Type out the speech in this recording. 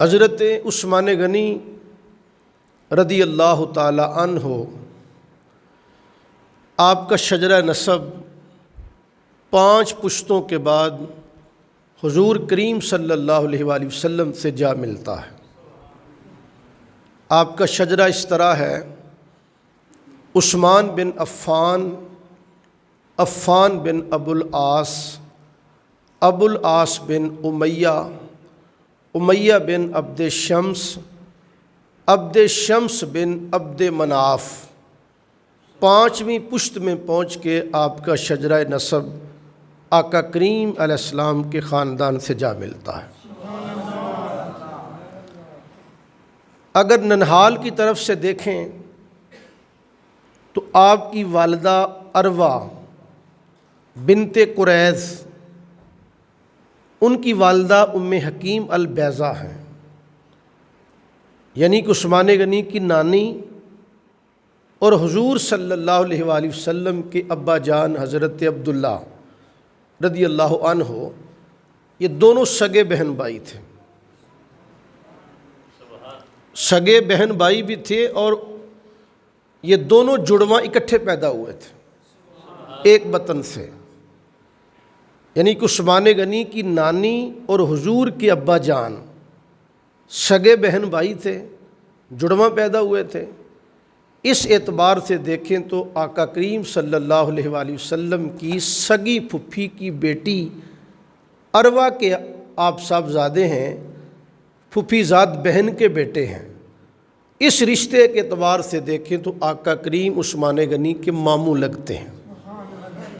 حضرت عثمان غنی رضی اللہ تعالی عنہ، آپ کا شجرہ نسب 5 پشتوں کے بعد حضور کریم صلی اللہ علیہ وآلہ وسلم سے جا ملتا ہے۔ آپ کا شجرہ اس طرح ہے: عثمان بن عفان، عفان بن ابو العاص، ابو العاص بن امیہ، امیہ بن عبد شمس، عبد شمس بن عبد مناف۔ 5ویں پشت میں پہنچ کے آپ کا شجرہ نسب آقا کریم علیہ السلام کے خاندان سے جا ملتا ہے۔ اگر ننہال کی طرف سے دیکھیں تو آپ کی والدہ اروا بنت قریظ، ان کی والدہ ام حکیم البیضہ ہیں، یعنی کہ عثمان غنی کی نانی اور حضور صلی اللہ علیہ وآلہ وسلم کے ابا جان حضرت عبداللہ رضی اللہ عنہ، یہ دونوں سگے بہن بھائی تھے، سگے بہن بھائی بھی تھے، اور یہ دونوں جڑواں اکٹھے پیدا ہوئے تھے ایک بطن سے، یعنی کہ عثمان غنی کی نانی اور حضور کے ابا جان سگے بہن بھائی تھے، جڑواں پیدا ہوئے تھے۔ اس اعتبار سے دیکھیں تو آقا کریم صلی اللہ علیہ وآلہ وسلم کی سگی پھپھی کی بیٹی اروا کے آپ صاحبزادے ہیں، پھپھی زاد بہن کے بیٹے ہیں۔ اس رشتے کے اعتبار سے دیکھیں تو آقا کریم عثمان غنی کے ماموں لگتے ہیں۔